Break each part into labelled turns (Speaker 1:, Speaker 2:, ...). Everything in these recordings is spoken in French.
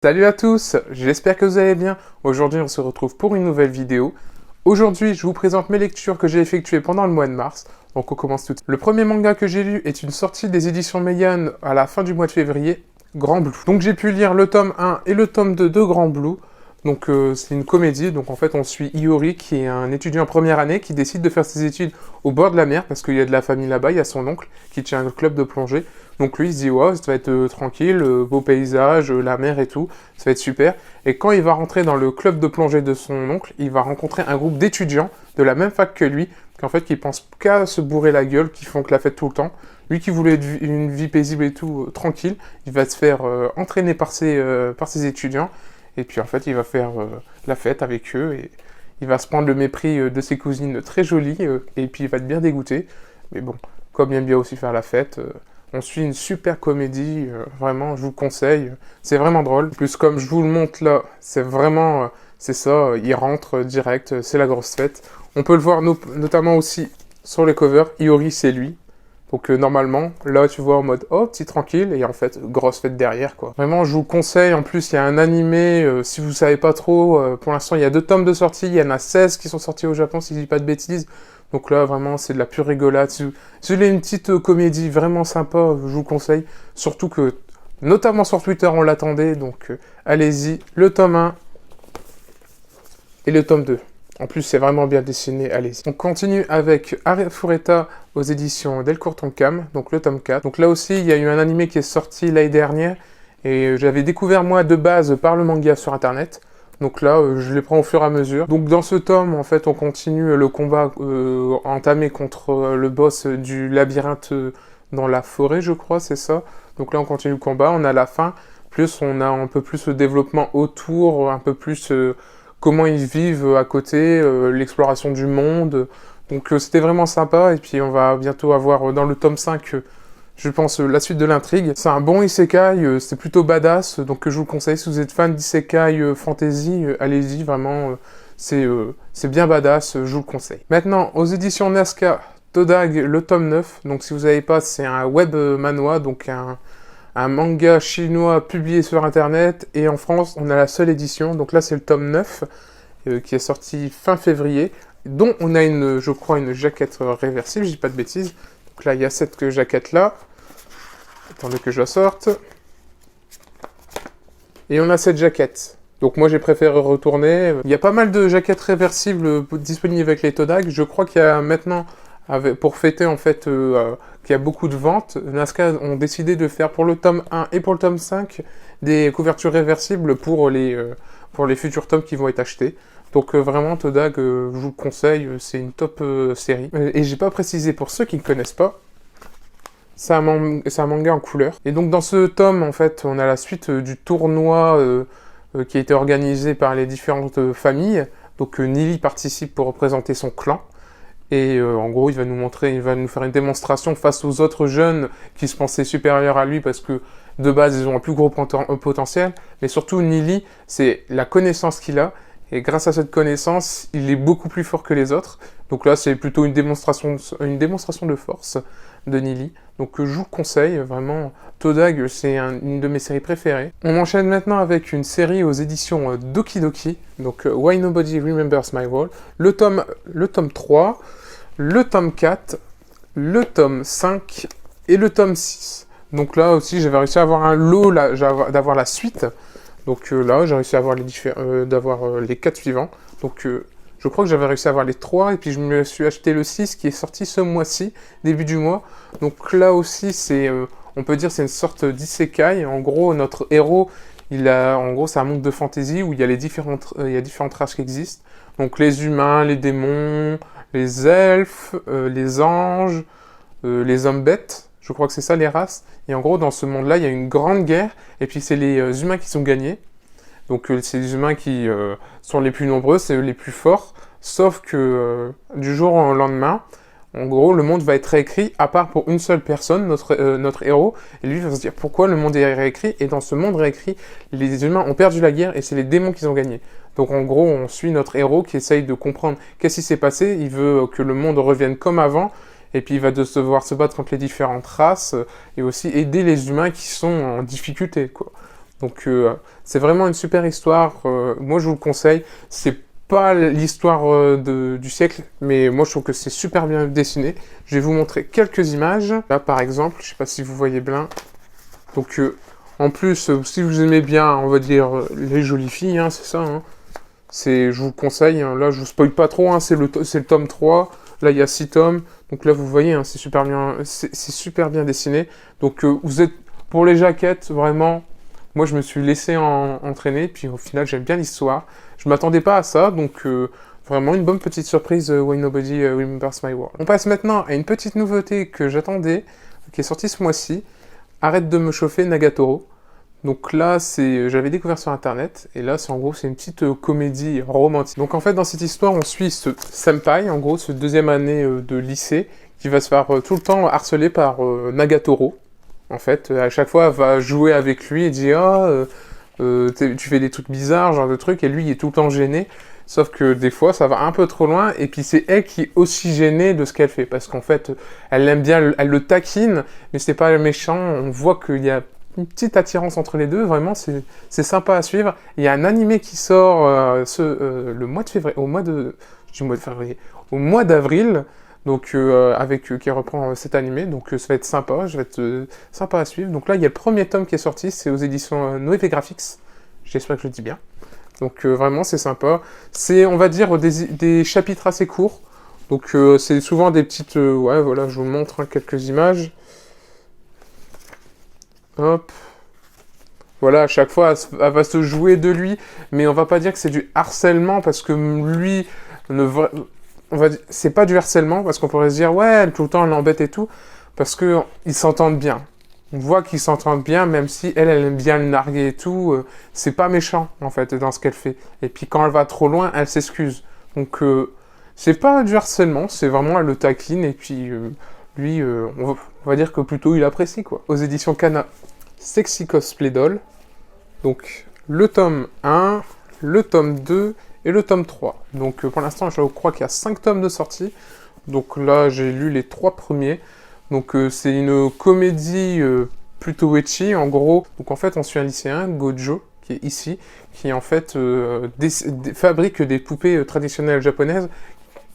Speaker 1: Salut à tous, j'espère que vous allez bien. Aujourd'hui, on se retrouve pour une nouvelle vidéo. Aujourd'hui, je vous présente mes lectures que j'ai effectuées pendant le mois de mars. Donc on commence tout de suite. Le premier manga que j'ai lu est une sortie des éditions Meian à la fin du mois de février, Grand Blue. Donc j'ai pu lire le tome 1 et le tome 2 de Grand Blue. Donc c'est une comédie, donc en fait on suit Iori qui est un étudiant en première année qui décide de faire ses études au bord de la mer parce qu'il y a de la famille là-bas, il y a son oncle qui tient un club de plongée. Donc lui il se dit ouais ça va être tranquille, beau paysage, la mer et tout, ça va être super. Et quand il va rentrer dans le club de plongée de son oncle, il va rencontrer un groupe d'étudiants de la même fac que lui, qui pensent qu'à se bourrer la gueule, qui font que la fête tout le temps. Lui qui voulait une vie paisible et tout, tranquille, il va se faire entraîner par ses étudiants. Et puis en fait, il va faire la fête avec eux et il va se prendre le mépris de ses cousines très jolies et puis il va être bien dégoûté. Mais bon, comme il aime bien aussi faire la fête, on suit une super comédie, vraiment, je vous le conseille. C'est vraiment drôle. Plus comme je vous le montre là, c'est vraiment, c'est ça, il rentre direct, c'est la grosse fête. On peut le voir notamment aussi sur les covers, Iori c'est lui. Donc normalement, là tu vois en mode oh petit tranquille et en fait grosse fête derrière quoi. Vraiment je vous conseille, en plus il y a un animé, si vous savez pas trop, pour l'instant il y a 2 tomes de sortie, il y en a 16 qui sont sortis au Japon si je dis pas de bêtises. Donc là vraiment c'est de la pure rigolade. Si vous voulez une petite comédie vraiment sympa, je vous conseille. Surtout que notamment sur Twitter on l'attendait, donc allez-y, le tome 1 et le tome 2. En plus, c'est vraiment bien dessiné, allez-y. On continue avec Arifureta aux éditions Delcourt Tonkam, donc le tome 4. Donc là aussi, il y a eu un animé qui est sorti l'année dernière, et j'avais découvert moi de base par le manga sur internet. Donc là, je les prends au fur et à mesure. Donc dans ce tome, en fait, on continue le combat entamé contre le boss du labyrinthe dans la forêt, je crois, c'est ça. Donc là, on continue le combat, on a la fin. Plus, on a un peu plus de développement autour, un peu plus... comment ils vivent à côté, l'exploration du monde. Donc c'était vraiment sympa, et puis on va bientôt avoir dans le tome 5, je pense, la suite de l'intrigue. C'est un bon isekai, c'est plutôt badass, donc je vous le conseille, si vous êtes fan d'isekai fantasy, allez-y, vraiment, c'est bien badass, je vous le conseille. Maintenant, aux éditions Nazca, Todag, le tome 9, donc si vous n'avez pas, c'est un web manhwa, donc un manga chinois publié sur internet, et en France on a la seule édition, donc là c'est le tome 9 qui est sorti fin février, dont on a je crois une jaquette réversible, je dis pas de bêtises. Donc là il y a cette jaquette là, attendez que je la sorte, et on a cette jaquette. Donc moi j'ai préféré retourner. Il y a pas mal de jaquettes réversibles disponibles avec les Todag, je crois qu'il y a maintenant... pour fêter en fait qu'il y a beaucoup de ventes, Nazca ont décidé de faire pour le tome 1 et pour le tome 5 des couvertures réversibles pour les futurs tomes qui vont être achetés. Donc vraiment Todag, je vous le conseille, c'est une top série. Et j'ai pas précisé pour ceux qui ne connaissent pas, c'est un manga en couleur. Et donc dans ce tome en fait on a la suite du tournoi qui a été organisé par les différentes familles. Donc Nili participe pour représenter son clan. Et en gros, il va nous faire une démonstration face aux autres jeunes qui se pensaient supérieurs à lui parce que de base, ils ont un plus gros potentiel. Mais surtout, Nili, c'est la connaissance qu'il a. Et grâce à cette connaissance, il est beaucoup plus fort que les autres. Donc là, c'est plutôt une démonstration de force de Nili. Donc je vous conseille, vraiment, Todag, c'est une de mes séries préférées. On enchaîne maintenant avec une série aux éditions Doki Doki. Donc Why Nobody Remembers My World. Le tome 3, le tome 4, le tome 5 et le tome 6. Donc là aussi, j'avais réussi à avoir un lot, d'avoir la suite. Donc là, j'ai réussi à avoir les 4 suivants. Donc je crois que j'avais réussi à avoir les 3, et puis je me suis acheté le 6 qui est sorti ce mois-ci, début du mois. Donc là aussi, on peut dire c'est une sorte d'isekai. En gros, notre héros, en gros, c'est un monde de fantasy où il y a différentes races qui existent. Donc les humains, les démons, les elfes, les anges, les hommes bêtes. Je crois que c'est ça les races. Et en gros, dans ce monde-là, il y a une grande guerre, et puis c'est les humains qui sont gagnés. Donc c'est les humains qui sont les plus nombreux, c'est eux les plus forts. Sauf que du jour au lendemain, en gros, le monde va être réécrit, à part pour une seule personne, notre héros. Et lui va se dire pourquoi le monde est réécrit. Et dans ce monde réécrit, les humains ont perdu la guerre et c'est les démons qui ont gagné. Donc en gros, on suit notre héros qui essaye de comprendre qu'est-ce qui s'est passé. Il veut que le monde revienne comme avant. Et puis il va devoir se battre contre les différentes races et aussi aider les humains qui sont en difficulté, quoi. Donc c'est vraiment une super histoire, moi je vous le conseille, c'est pas l'histoire du siècle, mais moi je trouve que c'est super bien dessiné. Je vais vous montrer quelques images, là par exemple, je sais pas si vous voyez bien. Donc en plus, si vous aimez bien, on va dire, les jolies filles, hein, c'est ça, hein. Je vous conseille, hein, là je vous spoil pas trop, hein, c'est le tome 3, là il y a 6 tomes, donc là vous voyez, hein, c'est super bien dessiné. Donc vous êtes, pour les jaquettes, vraiment, moi je me suis laissé entraîner, puis au final j'aime bien l'histoire. Je m'attendais pas à ça, donc vraiment une bonne petite surprise, When Nobody Remembers My World. On passe maintenant à une petite nouveauté que j'attendais, qui est sortie ce mois-ci, Arrête de me chauffer, Nagatoro. Donc là, j'avais découvert sur internet, et là, c'est une petite comédie romantique. Donc en fait, dans cette histoire, on suit ce senpai, en gros, ce deuxième année de lycée, qui va se faire tout le temps harceler par Nagatoro. En fait, à chaque fois, elle va jouer avec lui et dire tu fais des trucs bizarres, genre de trucs, et lui, il est tout le temps gêné. Sauf que des fois, ça va un peu trop loin, et puis c'est elle qui est aussi gênée de ce qu'elle fait, parce qu'en fait, elle l'aime bien, elle le taquine, mais c'est pas méchant, on voit qu'il y a une petite attirance entre les deux, vraiment, c'est sympa à suivre. Il y a un animé qui sort le mois de février, au mois d'avril, donc qui reprend cet animé, donc ça va être sympa, sympa à suivre. Donc là, il y a le premier tome qui est sorti, c'est aux éditions Noé Graphics, j'espère que je le dis bien. Donc vraiment, c'est sympa. C'est, on va dire, des chapitres assez courts, donc c'est souvent des petites... ouais, voilà, je vous montre quelques images. Hop. Voilà, à chaque fois, elle va se jouer de lui, mais on va pas dire que c'est du harcèlement, parce que lui, c'est pas du harcèlement, parce qu'on pourrait se dire, ouais, tout le temps, elle l'embête et tout, parce que ils s'entendent bien. On voit qu'ils s'entendent bien, même si elle aime bien le narguer et tout, c'est pas méchant, en fait, dans ce qu'elle fait. Et puis quand elle va trop loin, elle s'excuse. Donc, c'est pas du harcèlement, c'est vraiment, elle le taquine, et puis lui, on va dire que plutôt il apprécie, quoi. Aux éditions Kana, Sexy Cosplay Doll. Donc, le tome 1, le tome 2 et le tome 3. Donc, pour l'instant, je crois qu'il y a 5 tomes de sortie. Donc là, j'ai lu les 3 premiers. Donc, c'est une comédie plutôt ecchi, en gros. Donc, en fait, on suit un lycéen, Gojo, qui est ici, qui, en fait, fabrique des poupées traditionnelles japonaises,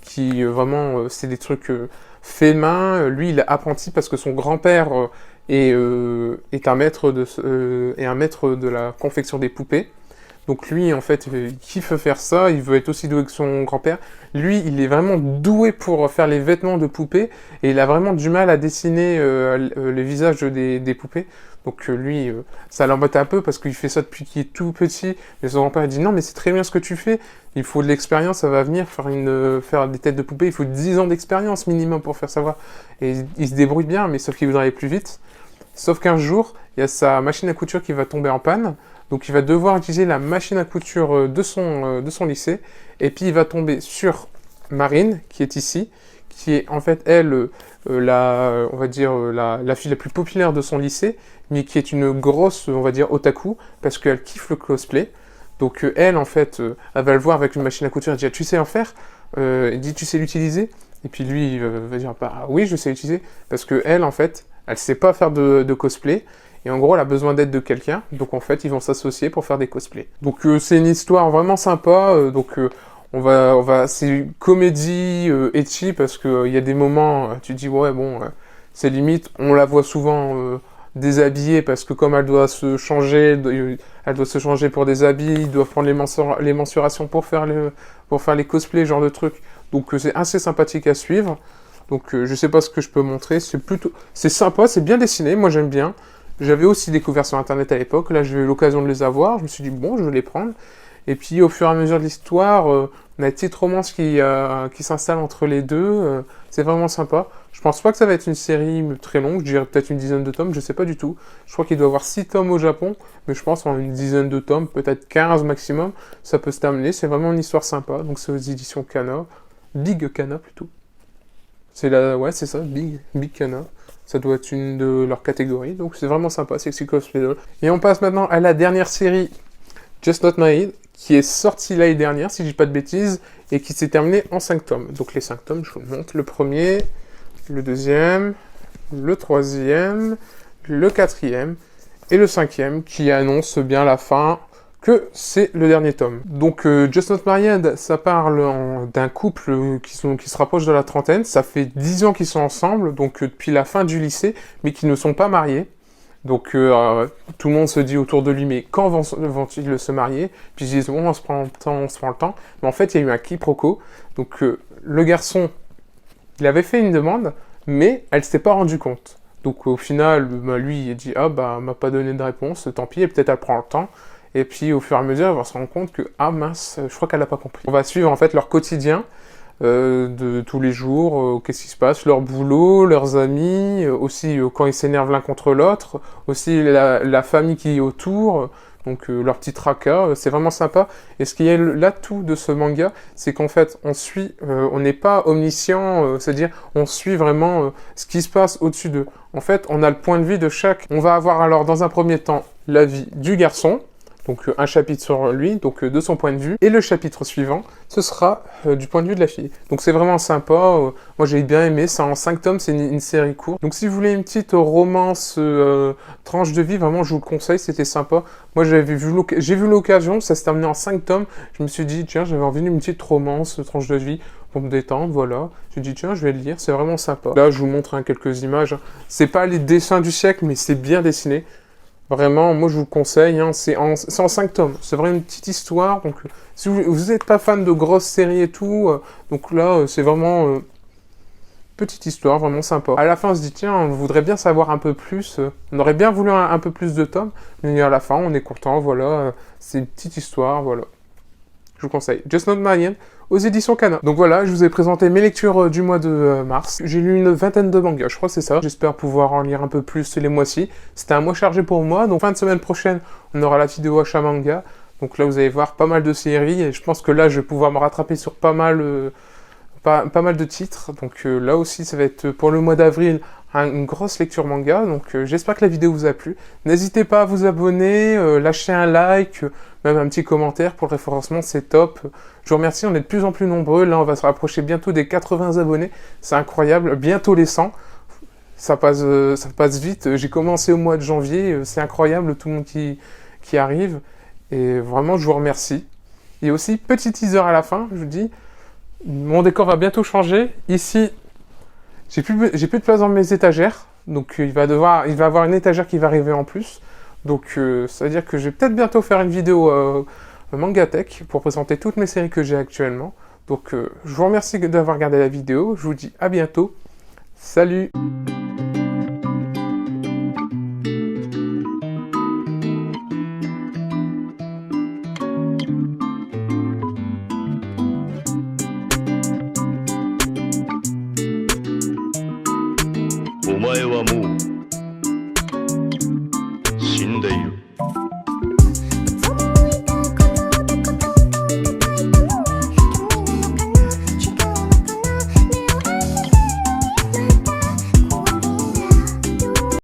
Speaker 1: qui, vraiment, c'est des trucs faits main. Lui, il est apprenti parce que son grand-père est un maître de la confection des poupées. Donc lui, en fait, il kiffe faire ça, il veut être aussi doué que son grand-père. Lui, il est vraiment doué pour faire les vêtements de poupées, et il a vraiment du mal à dessiner les visages des poupées. Donc lui, ça l'embête un peu, parce qu'il fait ça depuis qu'il est tout petit, mais son grand-père dit « Non, mais c'est très bien ce que tu fais, il faut de l'expérience, ça va venir, faire des têtes de poupées, il faut 10 ans d'expérience minimum pour faire savoir. » Et il se débrouille bien, mais sauf qu'il voudrait aller plus vite. Sauf qu'un jour, il y a sa machine à couture qui va tomber en panne, donc il va devoir utiliser la machine à couture de son lycée, et puis il va tomber sur Marine, qui est ici, qui est en fait, elle, on va dire, la fille la plus populaire de son lycée, mais qui est une grosse, on va dire, otaku, parce qu'elle kiffe le cosplay. Donc elle, en fait, elle va le voir avec une machine à couture, elle dit « Tu sais en faire ?» Elle dit « Tu sais l'utiliser ?» Et puis lui, il va dire « Bah oui, je sais l'utiliser. » Parce que elle, en fait, elle sait pas faire de cosplay, et en gros, elle a besoin d'aide de quelqu'un, donc en fait, ils vont s'associer pour faire des cosplays. Donc c'est une histoire vraiment sympa, c'est une comédie ecchi, parce qu'il y a des moments, tu te dis, ouais, bon, c'est limite, on la voit souvent déshabillée, parce que comme elle doit se changer pour des habits, ils doivent prendre les mensurations pour faire les cosplays, genre de trucs. Donc c'est assez sympathique à suivre. Donc je sais pas ce que je peux montrer, c'est sympa, c'est bien dessiné, moi j'aime bien. J'avais aussi découvert sur internet à l'époque, là j'ai eu l'occasion de les avoir, je me suis dit bon, je vais les prendre. Et puis au fur et à mesure de l'histoire, on a une petite romance qui s'installe entre les deux, c'est vraiment sympa. Je pense pas que ça va être une série très longue, je dirais peut-être une dizaine de tomes, je sais pas du tout. Je crois qu'il doit y avoir 6 tomes au Japon, mais je pense en une dizaine de tomes, peut-être 15 maximum, ça peut se terminer, c'est vraiment une histoire sympa. Donc c'est aux éditions Kana, Big Kana plutôt. Ouais, c'est ça, Big Kana. Ça doit être une de leurs catégories, donc c'est vraiment sympa, Sexy Cosplay Doll. Et on passe maintenant à la dernière série, Just Not Married, qui est sortie l'année dernière, si je dis pas de bêtises, et qui s'est terminée en 5 tomes. Donc les 5 tomes, je vous le montre. Le premier, le deuxième, le troisième, le quatrième, Et le 5e qui annonce bien la fin, que c'est le dernier tome. Donc Just Not Married, ça parle d'un couple qui se rapproche de la trentaine. Ça fait 10 ans qu'ils sont ensemble, donc depuis la fin du lycée, mais qui ne sont pas mariés. Donc tout le monde se dit autour de lui, mais quand vont-ils se marier? Puis ils disent, bon, on se prend le temps. Mais en fait, il y a eu un quiproquo. Donc le garçon, il avait fait une demande, mais elle s'était pas rendue compte. Donc au final, lui, il dit, ah bah, m'a pas donné de réponse, tant pis, et peut-être elle prend le temps. Et puis au fur et à mesure, elle va se rendre compte que, ah mince, je crois qu'elle n'a pas compris. On va suivre en fait leur quotidien de tous les jours, qu'est-ce qui se passe, leur boulot, leurs amis, aussi quand ils s'énervent l'un contre l'autre, aussi la famille qui est autour, donc leur petit tracas, c'est vraiment sympa. Et ce qui est l'atout de ce manga, c'est qu'en fait, on n'est pas omniscient, c'est-à-dire on suit vraiment ce qui se passe au-dessus d'eux. En fait, on a le point de vue de chaque. On va avoir alors dans un premier temps la vie du garçon, donc un chapitre sur lui, donc de son point de vue, et le chapitre suivant, ce sera du point de vue de la fille. Donc c'est vraiment sympa, moi j'ai bien aimé, c'est en 5 tomes, c'est une série courte. Donc si vous voulez une petite romance, tranche de vie, vraiment je vous le conseille, c'était sympa. Moi j'ai vu l'occasion, ça s'est terminé en 5 tomes, je me suis dit tiens j'avais envie d'une petite romance, tranche de vie, pour me détendre, voilà. J'ai dit tiens je vais le lire, c'est vraiment sympa. Là je vous montre quelques images, c'est pas les dessins du siècle, mais c'est bien dessiné. Vraiment, moi je vous conseille, c'est en 5 tomes, c'est vraiment une petite histoire, donc si vous n'êtes pas fan de grosses séries et tout, donc là c'est vraiment petite histoire, vraiment sympa. À la fin on se dit tiens, on voudrait bien savoir un peu plus, on aurait bien voulu un peu plus de tomes, mais à la fin on est content, voilà, c'est une petite histoire, voilà. Je vous conseille. Just Not Married aux éditions Kana. Donc voilà, je vous ai présenté mes lectures du mois de mars. J'ai lu une vingtaine de mangas, je crois que c'est ça. J'espère pouvoir en lire un peu plus les mois-ci. C'était un mois chargé pour moi, donc fin de semaine prochaine, on aura la vidéo achat manga. Donc là, vous allez voir pas mal de séries, et je pense que là, je vais pouvoir me rattraper sur pas mal de titres. Donc là aussi, ça va être pour le mois d'avril une grosse lecture manga. Donc j'espère que la vidéo vous a plu. N'hésitez pas à vous abonner, lâcher un like, même un petit commentaire pour le référencement, c'est top. Je vous remercie, on est de plus en plus nombreux. Là, on va se rapprocher bientôt des 80 abonnés. C'est incroyable. Bientôt les 100. Ça passe vite. J'ai commencé au mois de janvier. C'est incroyable, tout le monde qui arrive. Et vraiment, je vous remercie. Et aussi, petit teaser à la fin, je vous dis, mon décor va bientôt changer. Ici, j'ai plus de place dans mes étagères. Donc, il va avoir une étagère qui va arriver en plus. Donc, ça veut dire que je vais peut-être bientôt faire une vidéo Mangatech pour présenter toutes mes séries que j'ai actuellement. Donc, je vous remercie d'avoir regardé la vidéo. Je vous dis à bientôt. Salut! お前はもう死んでいる。